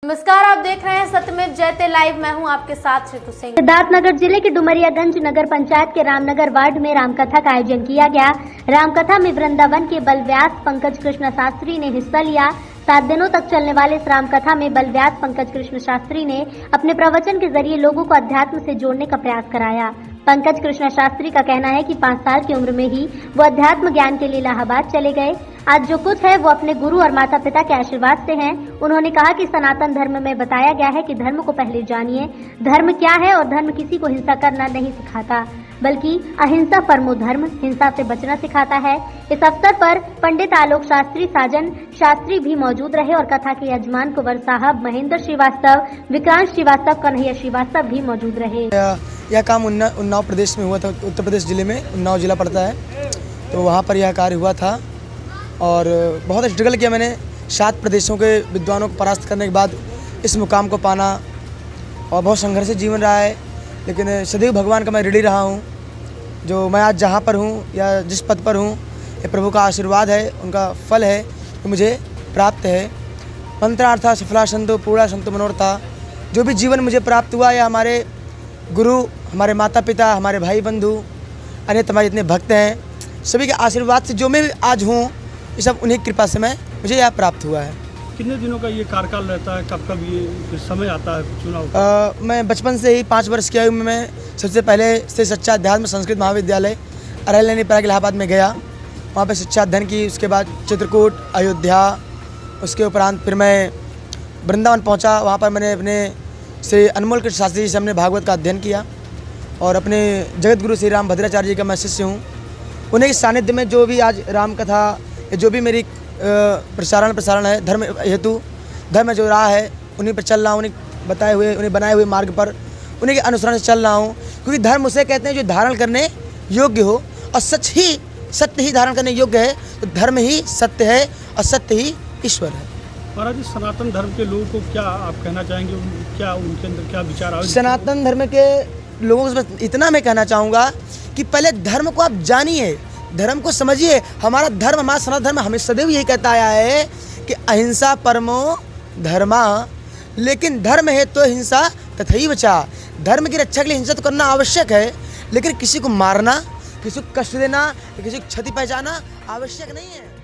नमस्कार, आप देख रहे हैं सत्यमेव जयते लाइव। मैं हूं आपके साथ ऋतु सिंह। सिद्धार्थनगर जिले के डुमरियागंज नगर पंचायत के रामनगर वार्ड में रामकथा का आयोजन किया गया। रामकथा में वृंदावन के बलव्यास पंकज कृष्ण शास्त्री ने हिस्सा लिया। 7 दिनों तक चलने वाले इस रामकथा में बलव्यास पंकज कृष्ण शास्त्री ने अपने प्रवचन के जरिए लोगों को अध्यात्म से जोड़ने का प्रयास कराया। पंकज कृष्ण शास्त्री का कहना है कि 5 साल की उम्र में ही वो अध्यात्म ज्ञान के लिए इलाहाबाद चले गए। आज जो कुछ है वो अपने गुरु और माता पिता के आशीर्वाद से है। उन्होंने कहा कि सनातन धर्म में बताया गया है कि धर्म को पहले जानिए, धर्म क्या है, और धर्म किसी को हिंसा करना नहीं सिखाता, बल्कि अहिंसा परमो धर्म, हिंसा से बचना सिखाता है। इस अवसर पर पंडित आलोक शास्त्री, साजन शास्त्री भी मौजूद रहे और कथा के यजमान कुंवर साहब, महेंद्र श्रीवास्तव, विक्रांत श्रीवास्तव, कन्हैया श्रीवास्तव भी मौजूद रहे। यह काम उन्नाव प्रदेश में हुआ था। उत्तर प्रदेश जिले में उन्नाव जिला पड़ता है, तो वहाँ पर यह कार्य हुआ था और बहुत स्ट्रगल किया मैंने। 7 प्रदेशों के विद्वानों को परास्त करने के बाद इस मुकाम को पाना, और बहुत संघर्ष जीवन रहा है, लेकिन सदैव भगवान का मैं ऋणी रहा हूँ। जो मैं आज जहाँ पर हूँ या जिस पद पर हूँ, ये प्रभु का आशीर्वाद है, उनका फल है तो मुझे प्राप्त है। मंत्रार्था सफला संतो पूर्णा संतो मनोरथा। जो भी जीवन मुझे प्राप्त हुआ, या हमारे गुरु, हमारे माता पिता, हमारे भाई बंधु, अन्य हमारे जितने भक्त हैं, सभी के आशीर्वाद से जो मैं आज हूँ, ये सब उन्हीं की कृपा से मुझे यह प्राप्त हुआ है। कितने दिनों का ये कार्यकाल रहता है, कब कब ये समय आता है चुनाव? मैं बचपन से ही 5 वर्ष की आयु में मैं सबसे पहले से सच्चा अध्यात्म संस्कृत महाविद्यालय अरैल प्रयाग इलाहाबाद में गया। वहाँ पे शिक्षा अध्ययन की। उसके बाद चित्रकूट, अयोध्या, उसके उपरांत फिर मैं वृंदावन पहुँचा। वहाँ पर मैंने अपने श्री अनमोल कृष्ण शास्त्री जी से हमने भागवत का अध्ययन किया, और अपने जगत गुरु श्री राम भद्राचार्य जी का मैं शिष्य हूँ। उन्हीं के सानिध्य में जो भी आज राम कथा, जो भी मेरी प्रसारण है धर्म हेतु, धर्म जो राह है, उन्हीं पर चल रहा हूँ। उन्हीं बताए हुए, उन्हें बनाए हुए मार्ग पर, उन्हीं के अनुसरण से चल रहा हूँ। क्योंकि धर्म उसे कहते हैं जो धारण करने योग्य हो, और सत्य ही धारण करने योग्य है। तो धर्म ही सत्य है और सत्य ही ईश्वर है। महाराज जी, सनातन धर्म के लोगों को क्या आप कहना चाहेंगे? क्या उनके अंदर क्या विचार आए? सनातन धर्म के लोगों से इतना मैं कहना चाहूँगा कि पहले धर्म को आप जानिए, धर्म को समझिए। हमारा धर्म, हमारा सनातन धर्म हमें सदैव यही कहता आया है कि अहिंसा परमो धर्मा। लेकिन धर्म है तो हिंसा तथैव च। धर्म की रक्षा के लिए हिंसा तो करना आवश्यक है, लेकिन किसी को मारना, किसी को कष्ट देना, किसी को क्षति पहुंचाना आवश्यक नहीं है।